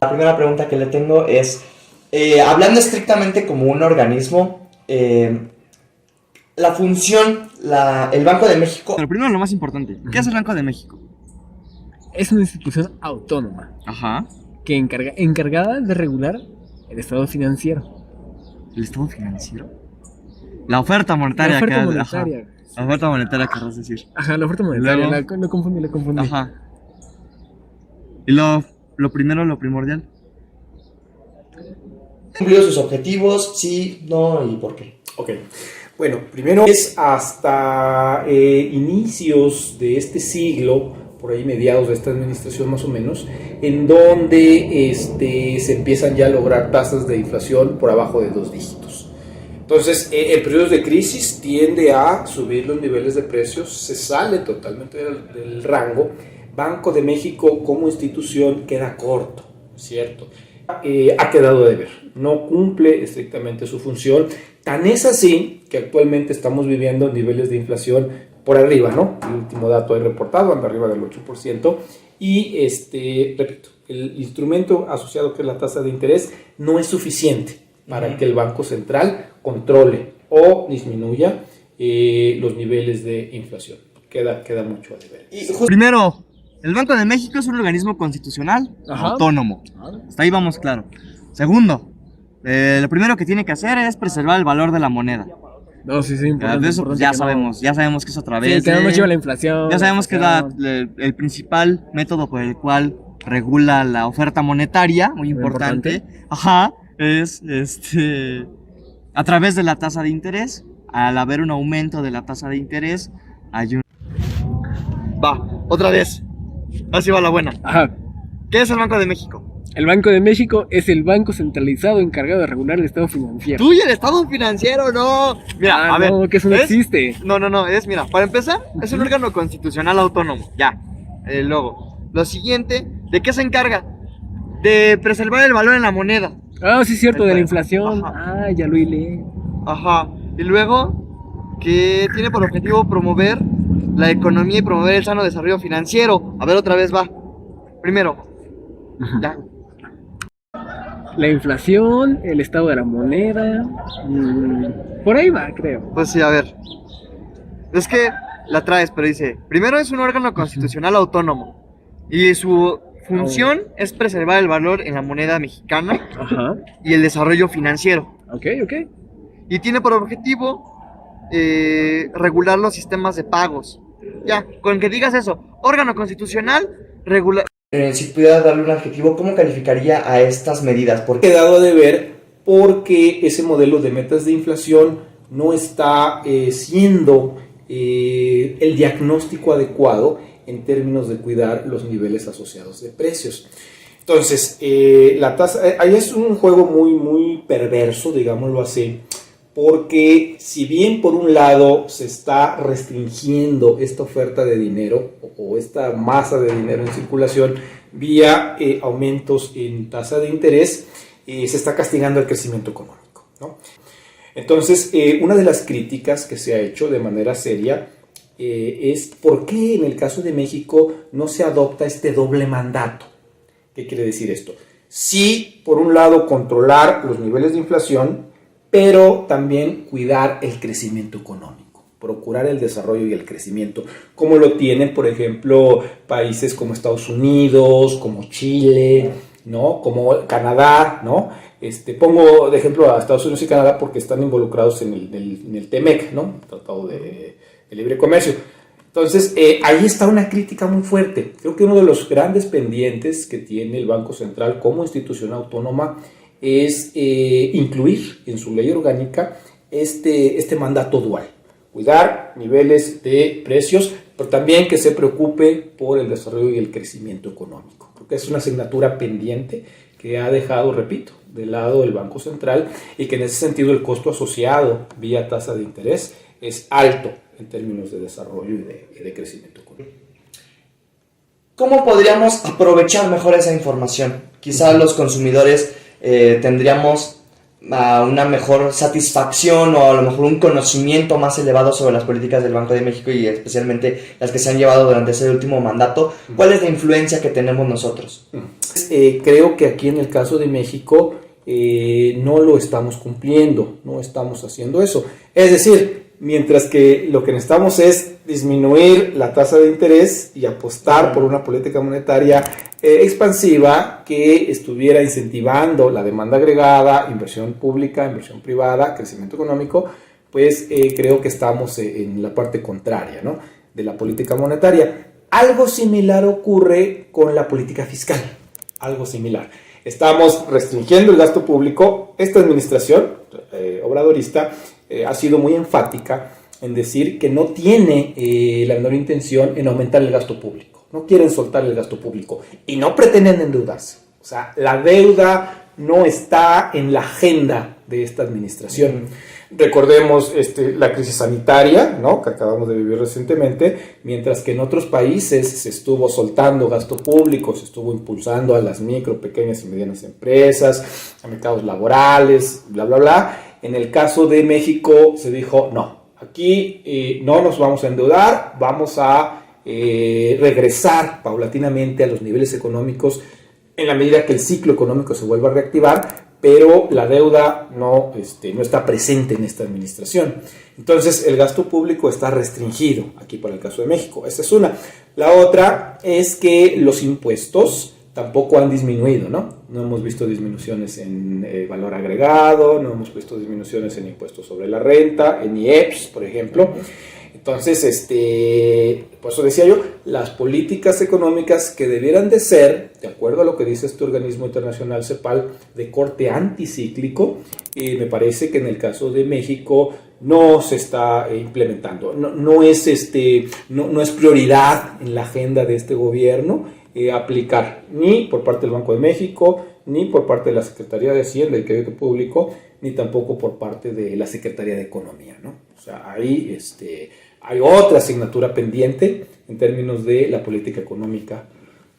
La primera pregunta que le tengo es, hablando estrictamente como un organismo, la función, el Banco de México... Pero primero lo más importante, ¿qué es el Banco de México? Es una institución autónoma Ajá. que encargada de regular el estado financiero. ¿El estado financiero? La oferta monetaria. La oferta Ajá. monetaria. La oferta monetaria, querrás decir. Ajá, la oferta monetaria. Luego- Lo confundí. Ajá. Y lo primero, lo primordial. ¿Cumplió sus objetivos? Sí, no y por qué. Ok, bueno, primero es hasta inicios de este siglo, por ahí mediados de esta administración más o menos, en donde se empiezan ya a lograr tasas de inflación por abajo de 2 dígitos. Entonces, en periodos de crisis tiende a subir los niveles de precios, se sale totalmente del rango. Banco de México como institución queda corto, ¿cierto? Ha quedado de ver, no cumple estrictamente su función, tan es así que actualmente estamos viviendo niveles de inflación por arriba, ¿no? El último dato ahí reportado anda arriba del 8% y, repito, el instrumento asociado que es la tasa de interés no es suficiente para que el Banco Central controle o disminuya los niveles de inflación. Queda mucho a deber. Primero, el Banco de México es un organismo constitucional autónomo. Hasta ahí vamos claro. Segundo, lo primero que tiene que hacer es preservar el valor de la moneda. No, sí, importante. De eso pues, ya sabemos que es otra vez. Sí, que no nos lleva la inflación. Ya sabemos que es el principal método por el cual regula la oferta monetaria, muy importante. Ajá, es a través de la tasa de interés. Al haber un aumento de la tasa de interés, hay un... Va, otra vez. Así va la buena. Ajá. ¿Qué es el Banco de México? El Banco de México es el banco centralizado encargado de regular el estado financiero. ¡Tú y el estado financiero, no! Mira, a ver. No, que eso no existe. No, mira, para empezar, es un órgano constitucional autónomo, ya. Luego, lo siguiente, ¿de qué se encarga? De preservar el valor en la moneda. Ah, sí, es cierto, de la inflación. Ajá. Ah, ya lo hilé. Ajá. Y luego, que tiene por objetivo promover la economía y promover el sano desarrollo financiero. A ver, otra vez va. Primero, ya. La inflación, el estado de la moneda. Por ahí va, creo. Pues sí, a ver. Es que la traes, pero dice, primero es un órgano constitucional autónomo y su función es preservar el valor en la moneda mexicana y el desarrollo financiero. Ok. Y tiene por objetivo regular los sistemas de pagos. Ya, con que digas eso, órgano constitucional, regular... Si pudiera darle un adjetivo, ¿cómo calificaría a estas medidas? Ha quedado de ver porque ese modelo de metas de inflación no está siendo el diagnóstico adecuado en términos de cuidar los niveles asociados de precios. Entonces, la tasa, ahí es un juego muy perverso, digámoslo así, porque si bien por un lado se está restringiendo esta oferta de dinero o esta masa de dinero en circulación vía aumentos en tasa de interés, se está castigando el crecimiento económico, ¿no? Entonces, una de las críticas que se ha hecho de manera seria es por qué en el caso de México no se adopta este doble mandato. ¿Qué quiere decir esto? Sí, por un lado, controlar los niveles de inflación, pero también cuidar el crecimiento económico, procurar el desarrollo y el crecimiento, como lo tienen, por ejemplo, países como Estados Unidos, como Chile, ¿no? Como Canadá, ¿no? Pongo de ejemplo a Estados Unidos y Canadá porque están involucrados en el TEMEC, ¿no? Tratado de Libre Comercio. Entonces, ahí está una crítica muy fuerte. Creo que uno de los grandes pendientes que tiene el Banco Central como institución autónoma es incluir en su ley orgánica este mandato dual. Cuidar niveles de precios, pero también que se preocupe por el desarrollo y el crecimiento económico. Creo que es una asignatura pendiente que ha dejado, repito, de lado el Banco Central y que en ese sentido el costo asociado vía tasa de interés es alto en términos de desarrollo y de crecimiento económico. ¿Cómo podríamos aprovechar mejor esa información? Quizá los consumidores tendríamos a una mejor satisfacción o a lo mejor un conocimiento más elevado sobre las políticas del Banco de México y especialmente las que se han llevado durante ese último mandato? ¿Cuál es la influencia que tenemos nosotros? Creo que aquí en el caso de México no lo estamos cumpliendo, no estamos haciendo eso. Es decir, mientras que lo que necesitamos es disminuir la tasa de interés y apostar por una política monetaria expansiva que estuviera incentivando la demanda agregada, inversión pública, inversión privada, crecimiento económico, pues creo que estamos en la parte contraria, ¿no?, de la política monetaria. Algo similar ocurre con la política fiscal, algo similar. Estamos restringiendo el gasto público. Esta administración obradorista ha sido muy enfática en decir que no tiene la menor intención en aumentar el gasto público. No quieren soltar el gasto público y no pretenden endeudarse. O sea, la deuda no está en la agenda de esta administración. Recordemos la crisis sanitaria, ¿no?, que acabamos de vivir recientemente, mientras que en otros países se estuvo soltando gasto público, se estuvo impulsando a las micro, pequeñas y medianas empresas, a mercados laborales, bla, bla, bla. En el caso de México se dijo, no, aquí no nos vamos a endeudar, vamos a regresar paulatinamente a los niveles económicos en la medida que el ciclo económico se vuelva a reactivar, pero la deuda no está presente en esta administración. Entonces el gasto público está restringido aquí para el caso de México. Esa es una. La otra es que los impuestos tampoco han disminuido, ¿no? No hemos visto disminuciones en valor agregado, no hemos visto disminuciones en impuestos sobre la renta, en IEPS, por ejemplo. Entonces, por eso decía yo, las políticas económicas que debieran de ser, de acuerdo a lo que dice este organismo internacional CEPAL, de corte anticíclico, me parece que en el caso de México no se está implementando. No es prioridad en la agenda de este gobierno aplicar, ni por parte del Banco de México, ni por parte de la Secretaría de Hacienda y Crédito Público, ni tampoco por parte de la Secretaría de Economía, ¿no? O sea, ahí hay otra asignatura pendiente en términos de la política económica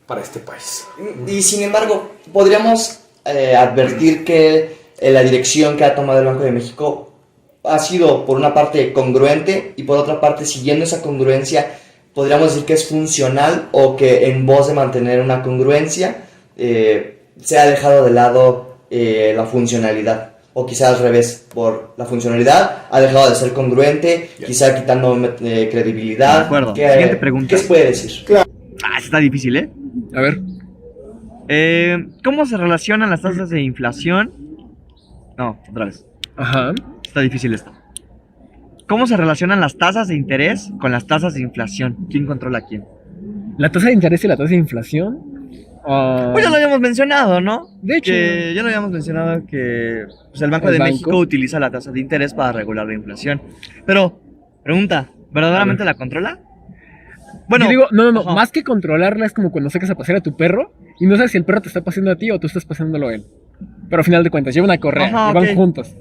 para este país. Y sin embargo, podríamos advertir que la dirección que ha tomado el Banco de México ha sido, por una parte, congruente y por otra parte, siguiendo esa congruencia, podríamos decir que es funcional, o que en pos de mantener una congruencia se ha dejado de lado la funcionalidad. O quizás al revés, por la funcionalidad ha dejado de ser congruente, quizá quitando credibilidad. De acuerdo. Siguiente pregunta. ¿Qué se puede decir? Claro. Está difícil, ¿eh? A ver. ¿Cómo se relacionan las tasas de inflación? No, otra vez. Ajá. Está difícil esto. ¿Cómo se relacionan las tasas de interés con las tasas de inflación? ¿Quién controla a quién? La tasa de interés y la tasa de inflación. Pues ya lo habíamos mencionado, ¿no? De hecho, Ya lo habíamos mencionado que pues, el Banco de México utiliza la tasa de interés para regular la inflación. Pero, pregunta, ¿verdaderamente la controla? Bueno, yo digo, no, ajá. Más que controlarla es como cuando sacas a pasear a tu perro y no sabes si el perro te está paseando a ti o tú estás paseándolo a él. Pero al final de cuentas, llevan una correa Ajá, y van ok. juntos.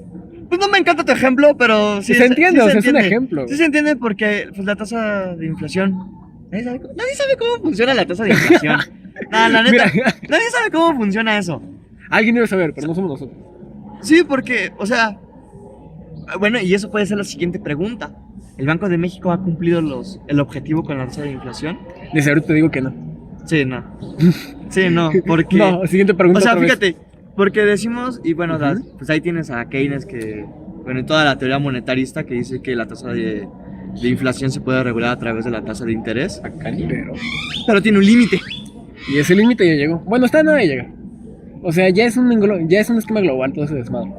Pues no me encanta tu ejemplo, pero sí Se entiende, sí o sea, es un ejemplo. Sí se entiende porque pues, la tasa de inflación... Nadie sabe cómo funciona la tasa de inflación. No, la neta, Mira. nadie sabe cómo funciona eso. Alguien debe saber, pero no somos nosotros. Sí, porque, o sea... Bueno, y eso puede ser la siguiente pregunta. ¿El Banco de México ha cumplido el objetivo con la tasa de inflación? Desde ahorita te digo que no. Sí, no. Sí, no, porque... No, siguiente pregunta. O sea, otra vez. fíjate, porque decimos, y bueno, pues ahí tienes a Keynes que, bueno, en toda la teoría monetarista que dice que la tasa de inflación se puede regular a través de la tasa de interés, pero tiene un límite. Y ese límite ya llegó. Bueno, está nada de llegar. O sea, ya es un esquema global todo ese desmadre.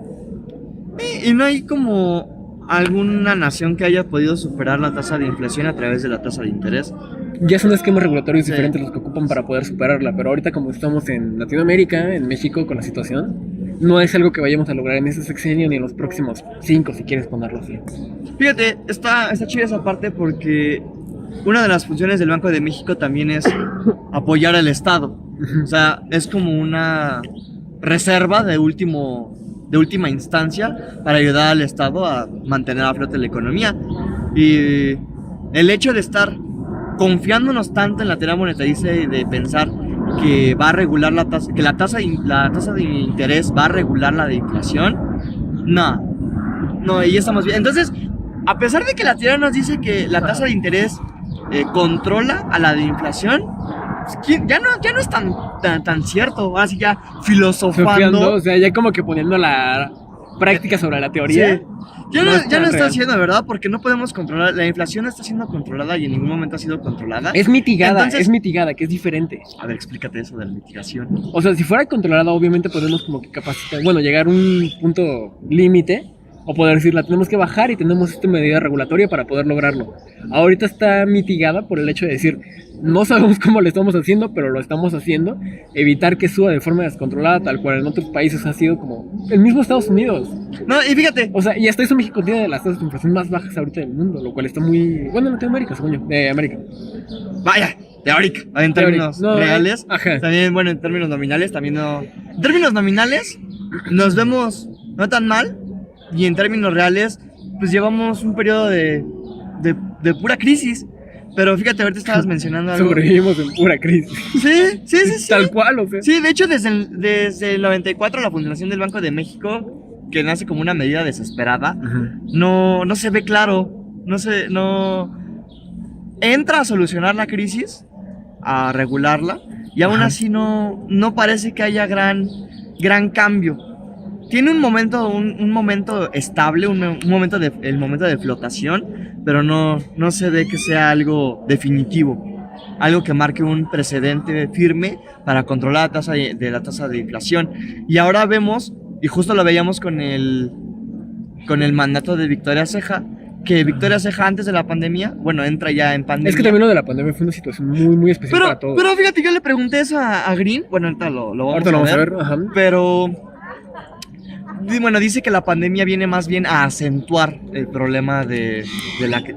Y no hay como alguna nación que haya podido superar la tasa de inflación a través de la tasa de interés. Ya son esquemas regulatorios Sí. diferentes los que ocupan para poder superarla, pero ahorita como estamos en Latinoamérica, en México con la situación, no es algo que vayamos a lograr en este sexenio ni en los próximos 5, si quieres ponerlo así. Fíjate, está chida esa parte porque una de las funciones del Banco de México también es apoyar al Estado. O sea, es como una reserva de última instancia para ayudar al Estado a mantener a flote la economía. Y el hecho de estar confiándonos tanto en la teoría monetarista y de pensar que va a regular la tasa, que la tasa de interés va a regular la de inflación, No, y ya estamos bien. Entonces, a pesar de que la teoría nos dice que la tasa de interés controla a la de inflación, pues, ya no es tan cierto. Así ya filosofando. O sea, ya como que poniendo la práctica sobre la teoría. Sí. Ya no está real. haciendo, ¿verdad? Porque no podemos controlar. La inflación no está siendo controlada y en ningún momento ha sido controlada. Es mitigada, Entonces- que es diferente. A ver, explícate eso de la mitigación. O sea, si fuera controlada, obviamente podemos como que capacitar, bueno, llegar a un punto límite, o poder decir, la tenemos que bajar y tenemos esta medida regulatoria para poder lograrlo. Ahorita está mitigada por el hecho de decir, no sabemos cómo lo estamos haciendo, pero lo estamos haciendo, evitar que suba de forma descontrolada, tal cual en otros países ha sido como el mismo Estados Unidos. No, y fíjate. O sea, y hasta eso México tiene de las tasas de inflación más bajas ahorita del mundo, lo cual está muy, bueno, en Latinoamérica, según yo, de América. Vaya, teórica. En términos No, reales. ajá. También, bueno, en términos nominales, también no. En términos nominales, nos vemos no tan mal. Y en términos reales, pues llevamos un periodo de pura crisis. Pero fíjate, ahorita estabas mencionando algo. Sobrevivimos en pura crisis. Sí. Tal cual, o sea. Sí, de hecho, desde el 94, la fundación del Banco de México, que nace como una medida desesperada, no se ve claro. No entra a solucionar la crisis, a regularla, y aún así no parece que haya gran cambio. Tiene un momento estable, el momento de flotación, pero no se ve que sea algo definitivo, algo que marque un precedente firme para controlar la tasa de inflación. Y ahora vemos, y justo lo veíamos con el mandato de Victoria Ceja, que Victoria Ceja antes de la pandemia, bueno, entra ya en pandemia. Es que también lo de la pandemia fue una situación muy, muy especial para todos. Pero fíjate, yo le pregunté eso a Green, bueno, ahorita lo Ahorita lo vamos a ver, ajá. pero bueno, dice que la pandemia viene más bien a acentuar el problema de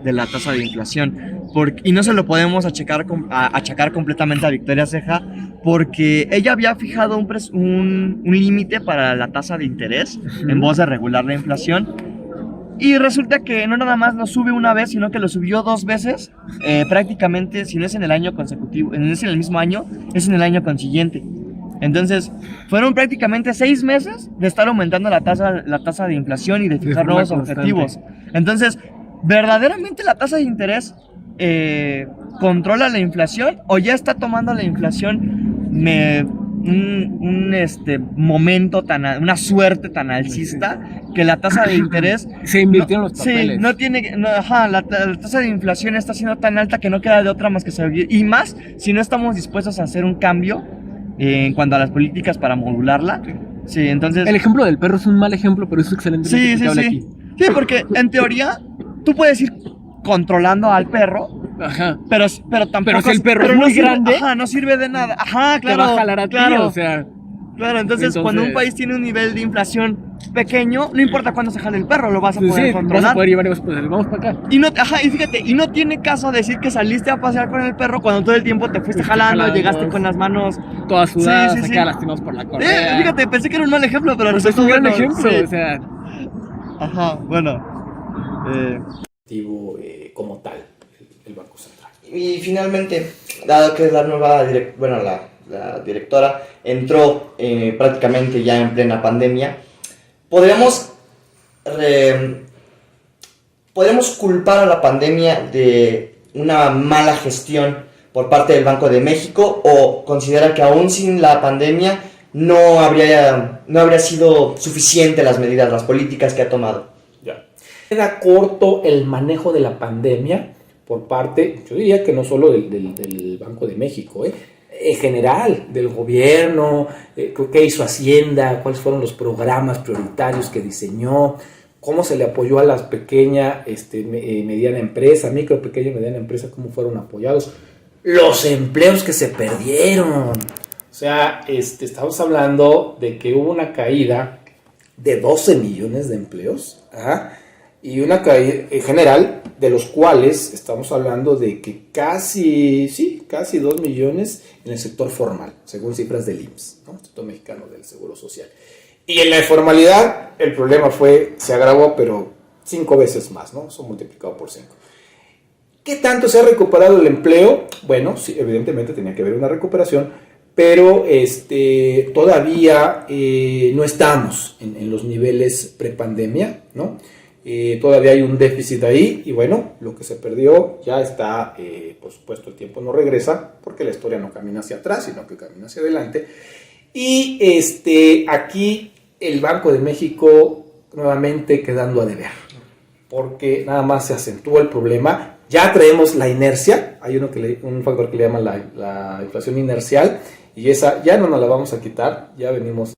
la tasa de inflación. Y no se lo podemos achacar completamente a Victoria Ceja, porque ella había fijado un límite para la tasa de interés en vez de regular la inflación. Y resulta que no nada más lo sube una vez, sino que lo subió 2 veces, prácticamente, si no es en el año consecutivo, no es en el mismo año, es en el año consiguiente. Entonces, fueron prácticamente 6 meses de estar aumentando la tasa de inflación y de fijar nuevos objetivos. Entonces, ¿verdaderamente la tasa de interés controla la inflación o ya está tomando la inflación una suerte tan alcista que la tasa de interés se invirtió en los papeles? La tasa de inflación está siendo tan alta que no queda de otra más que seguir, y más si no estamos dispuestos a hacer un cambio en cuanto a las políticas para modularla. Sí, entonces el ejemplo del perro es un mal ejemplo, pero es excelente. Sí, porque en teoría tú puedes ir controlando al perro. Ajá. Pero tampoco. Pero si el perro es muy grande, no sirve de nada. Ajá, claro. Te va a jalar a ti, o sea. Claro, entonces cuando un país tiene un nivel de inflación pequeño, no importa cuándo se jale el perro, lo vas a poder controlar. Vas a poder llevar vamos para acá. Y fíjate, y no tiene caso decir que saliste a pasear con el perro cuando todo el tiempo te fuiste jalando, llegaste con las manos todas sudadas, acá lastimados por la correa. Fíjate, pensé que era un mal ejemplo, pero es un gran ejemplo, o sea. Ajá, bueno. Como tal, el Banco Central. Y finalmente, dado que la nueva la directora entró prácticamente ya en plena pandemia, podríamos culpar a la pandemia de una mala gestión por parte del Banco de México, o considera que aún sin la pandemia no habría sido suficiente las medidas, las políticas que ha tomado. Ya. Queda corto el manejo de la pandemia por parte, yo diría que no solo del Banco de México, en general, del gobierno, qué hizo Hacienda, cuáles fueron los programas prioritarios que diseñó, cómo se le apoyó a las pequeña, mediana empresa, micro, pequeña y mediana empresa, cómo fueron apoyados, los empleos que se perdieron. O sea, estamos hablando de que hubo una caída de 12 millones de empleos, y una caída en general, de los cuales estamos hablando de que casi 2 millones en el sector formal, según cifras del IMSS, ¿no? Instituto Mexicano del Seguro Social. Y en la informalidad el problema se agravó, pero 5 veces más, ¿no? Eso multiplicado por 5. ¿Qué tanto se ha recuperado el empleo? Bueno, sí, evidentemente tenía que haber una recuperación, pero todavía no estamos en los niveles prepandemia, ¿no? Todavía hay un déficit ahí y bueno, lo que se perdió ya está, por supuesto el tiempo no regresa porque la historia no camina hacia atrás, sino que camina hacia adelante. Y aquí el Banco de México nuevamente quedando a deber, porque nada más se acentúa el problema. Ya traemos la inercia, hay un factor que le llaman la inflación inercial, y esa ya no nos la vamos a quitar, ya venimos